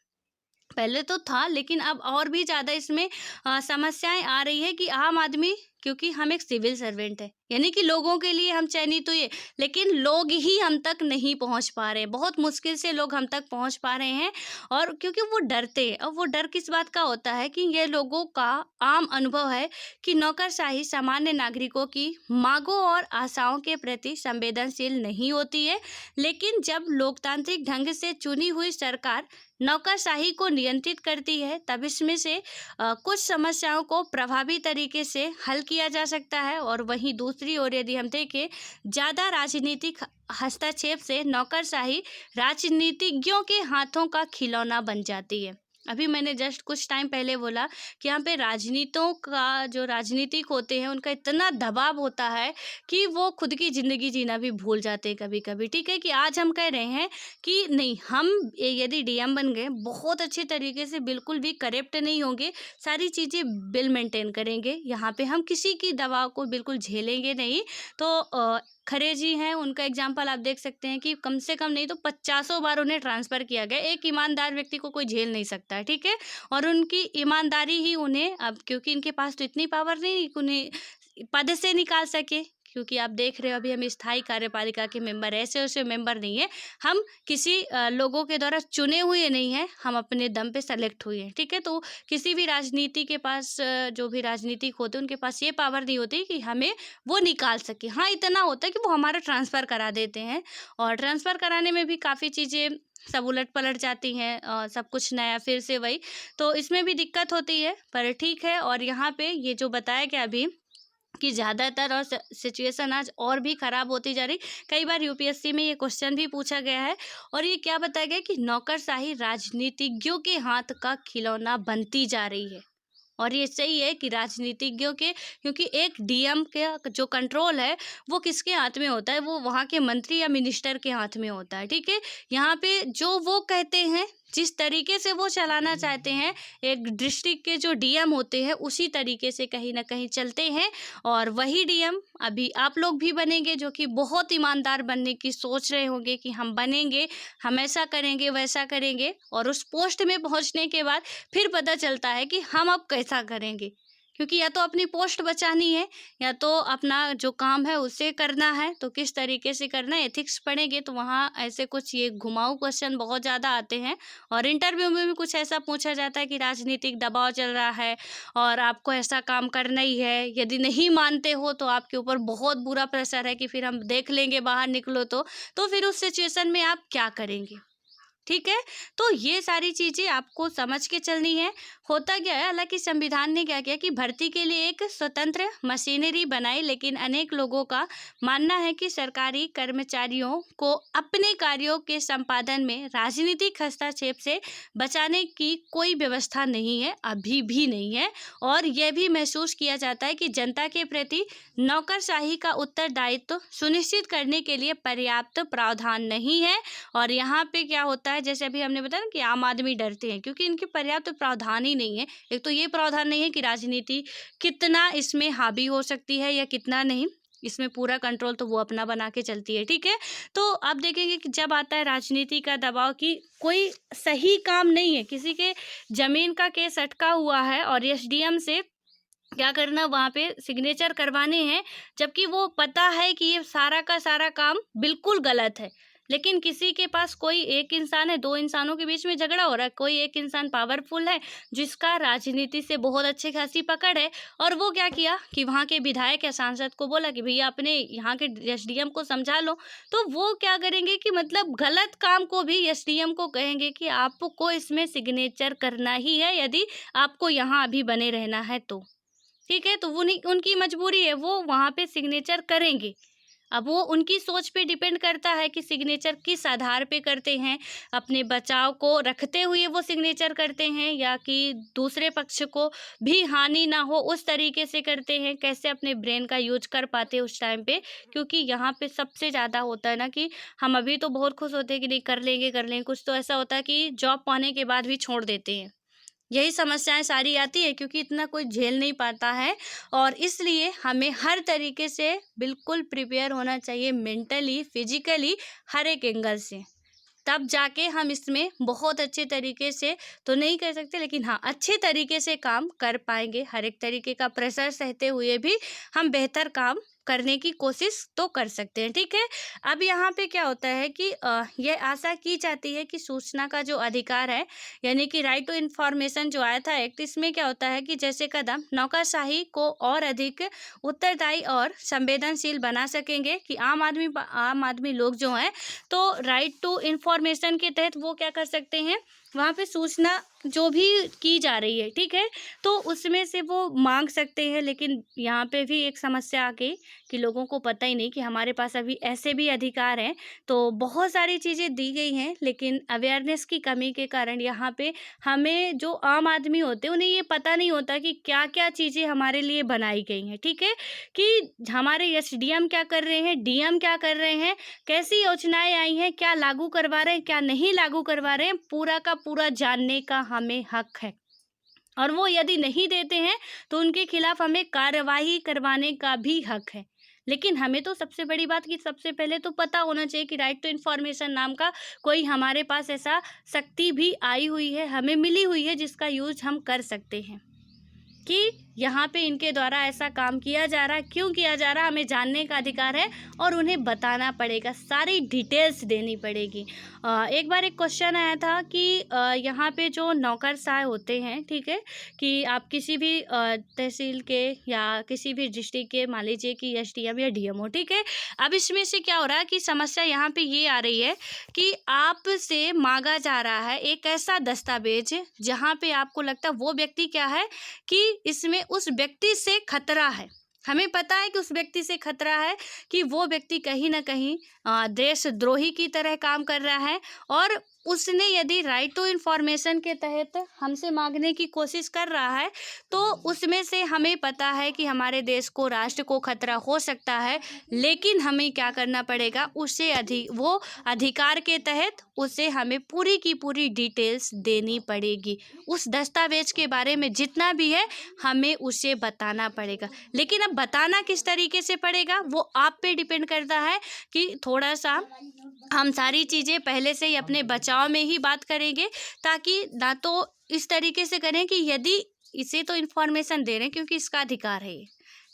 पहले तो था, लेकिन अब और भी ज़्यादा इसमें समस्याएं आ रही है कि आम आदमी, क्योंकि हम एक सिविल सर्वेंट है, यानी कि लोगों के लिए हम चयनित हुए, लेकिन लोग ही हम तक नहीं पहुंच पा रहे हैं, बहुत मुश्किल से लोग हम तक पहुंच पा रहे हैं। और क्योंकि वो डरते हैं। अब वो डर किस बात का होता है कि ये लोगों का आम अनुभव है कि नौकरशाही सामान्य नागरिकों की मांगों और आशाओं के प्रति संवेदनशील नहीं होती है। लेकिन जब लोकतांत्रिक ढंग से चुनी हुई सरकार नौकरशाही को नियंत्रित करती है, तब इसमें से कुछ समस्याओं को प्रभावी तरीके से हल किया जा सकता है। और वहीं दूसरी ओर यदि हम देखें, ज़्यादा राजनीतिक हस्तक्षेप से नौकरशाही राजनीतिज्ञों के हाथों का खिलौना बन जाती है। अभी मैंने जस्ट कुछ टाइम पहले बोला कि यहाँ पे राजनीतों का, जो राजनीतिक होते हैं, उनका इतना दबाव होता है कि वो खुद की ज़िंदगी जीना भी भूल जाते हैं कभी कभी। ठीक है, कि आज हम कह रहे हैं कि नहीं, हम यदि डीएम बन गए, बहुत अच्छे तरीके से, बिल्कुल भी करप्ट नहीं होंगे, सारी चीज़ें बिल मेंटेन करेंगे, यहाँ पे हम किसी की दबाव को बिल्कुल झेलेंगे नहीं। तो खरे जी हैं, उनका एग्जाम्पल आप देख सकते हैं कि कम से कम नहीं तो 50 बार उन्हें ट्रांसफ़र किया गया। एक ईमानदार व्यक्ति को कोई झेल नहीं सकता है। ठीक है, और उनकी ईमानदारी ही उन्हें, अब क्योंकि इनके पास तो इतनी पावर नहीं कि उन्हें पद से निकाल सके, क्योंकि आप देख रहे हो अभी हम स्थायी कार्यपालिका के मेंबर, ऐसे वैसे मेंबर नहीं है, हम किसी लोगों के द्वारा चुने हुए नहीं हैं, हम अपने दम पे सेलेक्ट हुए हैं, ठीक है। तो किसी भी राजनीति के पास जो भी राजनीतिक होते हैं उनके पास ये पावर नहीं होती कि हमें वो निकाल सके। हाँ, इतना होता है कि वो हमारा ट्रांसफ़र करा देते हैं, और ट्रांसफ़र कराने में भी काफ़ी चीज़ें सब उलट-पलट जाती हैं, सब कुछ नया फिर से वही, तो इसमें भी दिक्कत होती है, पर ठीक है। और यहाँ पे ये जो बताया गया अभी कि ज़्यादातर और सिचुएशन आज और भी ख़राब होती जा रही। कई बार यूपीएससी में ये क्वेश्चन भी पूछा गया है, और ये क्या बताया गया कि नौकरशाही राजनीतिज्ञों के हाथ का खिलौना बनती जा रही है। और ये सही है कि राजनीतिज्ञों के, क्योंकि एक डीएम का जो कंट्रोल है वो किसके हाथ में होता है, वो वहाँ के मंत्री या मिनिस्टर के हाथ में होता है, ठीक है। यहाँ पे जो वो कहते हैं, जिस तरीके से वो चलाना चाहते हैं, एक डिस्ट्रिक्ट के जो डीएम होते हैं उसी तरीके से कहीं ना कहीं चलते हैं। और वही डीएम अभी आप लोग भी बनेंगे, जो कि बहुत ईमानदार बनने की सोच रहे होंगे कि हम बनेंगे, हम ऐसा करेंगे वैसा करेंगे, और उस पोस्ट में पहुंचने के बाद फिर पता चलता है कि हम अब कैसा करेंगे, क्योंकि या तो अपनी पोस्ट बचानी है या तो अपना जो काम है उसे करना है। तो किस तरीके से करना है, एथिक्स पढ़ेंगे तो वहाँ ऐसे कुछ ये घुमाऊ क्वेश्चन बहुत ज़्यादा आते हैं, और इंटरव्यू में भी कुछ ऐसा पूछा जाता है कि राजनीतिक दबाव चल रहा है और आपको ऐसा काम करना ही है, यदि नहीं मानते हो तो आपके ऊपर बहुत बुरा प्रेशर है कि फिर हम देख लेंगे, बाहर निकलो तो फिर उस सिचुएशन में आप क्या करेंगे, ठीक है। तो ये सारी चीज़ें आपको समझ के चलनी है। होता क्या है, हालांकि संविधान ने क्या किया कि भर्ती के लिए एक स्वतंत्र मशीनरी बनाई, लेकिन अनेक लोगों का मानना है कि सरकारी कर्मचारियों को अपने कार्यों के संपादन में राजनीतिक हस्तक्षेप से बचाने की कोई व्यवस्था नहीं है, अभी भी नहीं है। और यह भी महसूस किया जाता है कि जनता के प्रति नौकरशाही का उत्तरदायित्व सुनिश्चित करने के लिए पर्याप्त प्रावधान नहीं है। और यहाँ पे क्या होता है, जैसे अभी हमने बताया ना कि आम आदमी डरते हैं क्योंकि इनके पर्याप्त प्रावधान ही नहीं है। एक तो ये प्रावधान नहीं है कि राजनीति कितना इसमें हावी हो सकती है या कितना नहीं, इसमें पूरा कंट्रोल तो वो अपना बना के चलती है, ठीक है। तो आप देखेंगे कि जब आता है राजनीति का दबाव कि कोई सही काम नहीं है, किसी के जमीन का केस अटका हुआ है और एसडीएम से क्या करना, वहाँ पे सिग्नेचर करवाने हैं, जबकि वो पता है कि ये सारा का सारा काम बिल्कुल गलत है, लेकिन किसी के पास कोई एक इंसान है, दो इंसानों के बीच में झगड़ा हो रहा है, कोई एक इंसान पावरफुल है जिसका राजनीति से बहुत अच्छी खासी पकड़ है, और वो क्या किया कि वहाँ के विधायक या सांसद को बोला कि भैया अपने यहाँ के एसडीएम को समझा लो। तो वो क्या करेंगे कि मतलब गलत काम को भी एसडीएम को कहेंगे कि आपको इसमें सिग्नेचर करना ही है यदि आपको यहाँ अभी बने रहना है तो, ठीक है। तो वो नहीं, उनकी मजबूरी है, वो वहाँ पे सिग्नेचर करेंगे। अब वो उनकी सोच पे डिपेंड करता है कि सिग्नेचर किस आधार पे करते हैं, अपने बचाव को रखते हुए वो सिग्नेचर करते हैं या कि दूसरे पक्ष को भी हानि ना हो उस तरीके से करते हैं, कैसे अपने ब्रेन का यूज कर पाते हैं उस टाइम पे। क्योंकि यहाँ पे सबसे ज़्यादा होता है ना कि हम अभी तो बहुत खुश होते हैं कि नहीं कर लेंगे, कुछ तो ऐसा होता है कि जॉब पाने के बाद भी छोड़ देते हैं। यही समस्याएं सारी आती है क्योंकि इतना कोई झेल नहीं पाता है, और इसलिए हमें हर तरीके से बिल्कुल प्रिपेयर होना चाहिए, मेंटली, फिजिकली, हर एक एंगल से। तब जाके हम इसमें बहुत अच्छे तरीके से तो नहीं कर सकते, लेकिन हाँ अच्छे तरीके से काम कर पाएंगे। हर एक तरीके का प्रेशर सहते हुए भी हम बेहतर काम करने की कोशिश तो कर सकते हैं, ठीक है। अब यहाँ पे क्या होता है कि यह आशा की जाती है कि सूचना का जो अधिकार है, यानी कि राइट टू इन्फॉर्मेशन जो आया था एक्ट, इसमें क्या होता है कि जैसे कदम नौकरशाही को और अधिक उत्तरदायी और संवेदनशील बना सकेंगे कि आम आदमी लोग जो हैं, तो राइट टू इन्फॉर्मेशन के तहत वो क्या कर सकते हैं, वहाँ पे सूचना जो भी की जा रही है, ठीक है, तो उसमें से वो मांग सकते हैं। लेकिन यहाँ पे भी एक समस्या आ गई कि लोगों को पता ही नहीं कि हमारे पास अभी ऐसे भी अधिकार हैं। तो बहुत सारी चीज़ें दी गई हैं, लेकिन अवेयरनेस की कमी के कारण यहाँ पे हमें जो आम आदमी होते हैं उन्हें ये पता नहीं होता कि क्या क्या चीज़ें हमारे लिए बनाई गई हैं, ठीक है, कि हमारे एसडीएम क्या कर रहे हैं, डीएम क्या कर रहे हैं, कैसी योजनाएं आई हैं, क्या लागू करवा रहे हैं, क्या नहीं लागू करवा रहे हैं, पूरा का पूरा जानने का हमें हक है। और वो यदि नहीं देते हैं तो उनके खिलाफ हमें कार्यवाही करवाने का भी हक है। लेकिन हमें तो सबसे बड़ी बात कि सबसे पहले तो पता होना चाहिए कि राइट टू इन्फॉर्मेशन नाम का कोई हमारे पास ऐसा शक्ति भी आई हुई है, हमें मिली हुई है, जिसका यूज हम कर सकते हैं कि यहाँ पे इनके द्वारा ऐसा काम किया जा रहा है, क्यों किया जा रहा है, हमें जानने का अधिकार है और उन्हें बताना पड़ेगा, सारी डिटेल्स देनी पड़ेगी। एक बार एक क्वेश्चन आया था कि यहाँ पे जो नौकरशाह होते हैं, ठीक है, कि आप किसी भी तहसील के या किसी भी डिस्ट्रिक्ट के, मान लीजिए कि एसडीएम या डीएमओ, ठीक है। अब इसमें से क्या हो रहा है कि समस्या यहाँ पे ये आ रही है कि आपसे मांगा जा रहा है एक ऐसा दस्तावेज जहाँ पे आपको लगता है वो व्यक्ति क्या है कि इसमें उस व्यक्ति से खतरा है। हमें पता है कि उस व्यक्ति से खतरा है कि वो व्यक्ति कहीं ना कहीं देशद्रोही की तरह काम कर रहा है, और उसने यदि राइट टू इन्फॉर्मेशन के तहत हमसे मांगने की कोशिश कर रहा है तो उसमें से हमें पता है कि हमारे देश को, राष्ट्र को खतरा हो सकता है, लेकिन हमें क्या करना पड़ेगा, उसे वो अधिकार के तहत उसे हमें पूरी की पूरी डिटेल्स देनी पड़ेगी। उस दस्तावेज के बारे में जितना भी है हमें उसे बताना पड़ेगा, लेकिन अब बताना किस तरीके से पड़ेगा वो आप पे डिपेंड करता है कि थोड़ा सा हम सारी चीज़ें पहले से ही अपने बचाव में ही बात करेंगे, ताकि ना तो इस तरीके से करें कि यदि इसे तो इन्फॉर्मेशन दे रहे हैं क्योंकि इसका अधिकार है ये,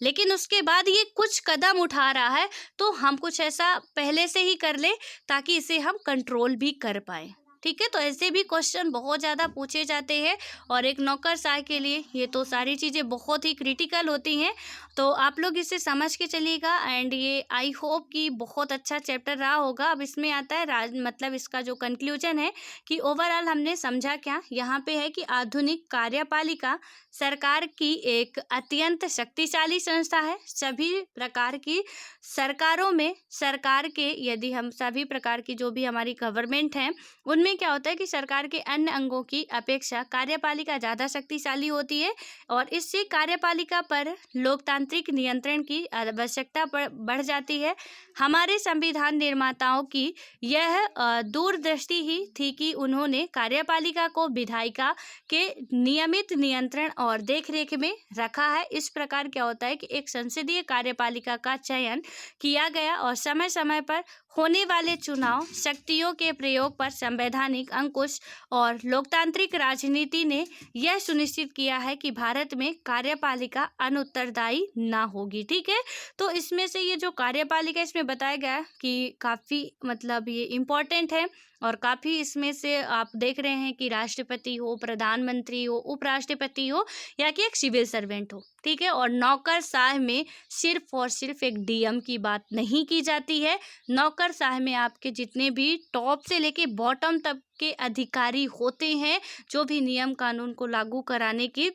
लेकिन उसके बाद ये कुछ कदम उठा रहा है तो हम कुछ ऐसा पहले से ही कर ले ताकि इसे हम कंट्रोल भी कर पाएँ। ठीक है, तो ऐसे भी क्वेश्चन बहुत ज़्यादा पूछे जाते हैं और एक नौकरशाह के लिए ये तो सारी चीज़ें बहुत ही क्रिटिकल होती हैं। तो आप लोग इसे समझ के चलिएगा एंड ये आई होप कि बहुत अच्छा चैप्टर रहा होगा। अब इसमें आता है मतलब इसका जो कंक्लूजन है कि ओवरऑल हमने समझा क्या, यहाँ पे है कि आधुनिक कार्यपालिका सरकार की एक अत्यंत शक्तिशाली संस्था है। सभी प्रकार की सरकारों में, सरकार के यदि हम सभी प्रकार की जो भी हमारी गवर्नमेंट है उनमें क्या होता है कि सरकार के अन्य अंगों की अपेक्षा कार्यपालिका ज़्यादा शक्तिशाली होती है और इससे कार्यपालिका पर लोकतांत्रिक नियंत्रण की आवश्यकता बढ़ जाती है। हमारे संविधान निर्माताओं की यह दूरदृष्टि ही थी कि उन्होंने कार्यपालिका को विधायिका के नियमित नियंत्रण और देखरेख में रखा है। इस प्रकार क्या होता है कि एक संसदीय कार्यपालिका का चयन किया गया और समय समय पर होने वाले चुनाव, शक्तियों के प्रयोग पर संवैधानिक अंकुश और लोकतांत्रिक राजनीति ने यह सुनिश्चित किया है कि भारत में कार्यपालिका अनुत्तरदायी ना होगी। ठीक है, तो इसमें से ये जो कार्यपालिका इसमें बताया गया है कि काफ़ी मतलब ये इम्पोर्टेंट है और काफ़ी इसमें से आप देख रहे हैं कि राष्ट्रपति हो, प्रधानमंत्री हो, उपराष्ट्रपति हो या कि एक सिविल सर्वेंट हो, ठीक है। और नौकरशाह में सिर्फ और सिर्फ एक डीएम की बात नहीं की जाती है। नौकरशाह में आपके जितने भी टॉप से लेके बॉटम तक के अधिकारी होते हैं, जो भी नियम कानून को लागू कराने की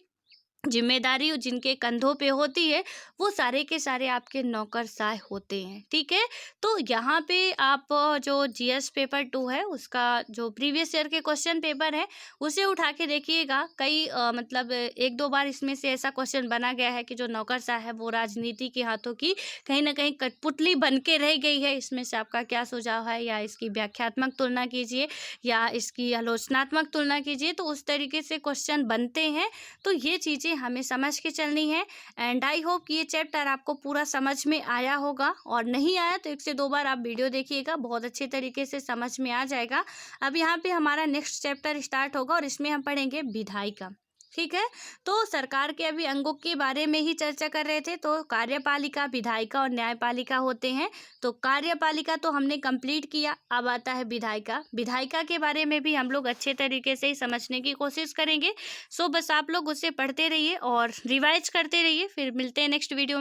जिम्मेदारी जिनके कंधों पे होती है, वो सारे के सारे आपके नौकरशाह होते हैं। ठीक है, तो यहाँ पे आप जो जीएस पेपर 2 है उसका जो प्रीवियस ईयर के क्वेश्चन पेपर है उसे उठा के देखिएगा। कई मतलब 1-2 बार इसमें से ऐसा क्वेश्चन बना गया है कि जो नौकरशाह है वो राजनीति के हाथों की कहीं ना कहीं कठपुतली बन के रह गई है। इसमें से आपका क्या सुझाव है, या इसकी व्याख्यात्मक तुलना कीजिए या इसकी आलोचनात्मक तुलना कीजिए, तो उस तरीके से क्वेश्चन बनते हैं। तो ये चीज़ें हमें समझ के चलनी है एंड आई होप कि ये चैप्टर आपको पूरा समझ में आया होगा, और नहीं आया तो 1 से 2 बार आप वीडियो देखिएगा, बहुत अच्छे तरीके से समझ में आ जाएगा। अब यहाँ पे हमारा नेक्स्ट चैप्टर स्टार्ट होगा और इसमें हम पढ़ेंगे विधायिका। ठीक है, तो सरकार के अभी अंगों के बारे में ही चर्चा कर रहे थे। तो कार्यपालिका, विधायिका और न्यायपालिका होते हैं। तो कार्यपालिका तो हमने कंप्लीट किया, अब आता है विधायिका। विधायिका के बारे में भी हम लोग अच्छे तरीके से ही समझने की कोशिश करेंगे। सो बस आप लोग उसे पढ़ते रहिए और रिवाइज करते रहिए। फिर मिलते हैं नेक्स्ट वीडियो में।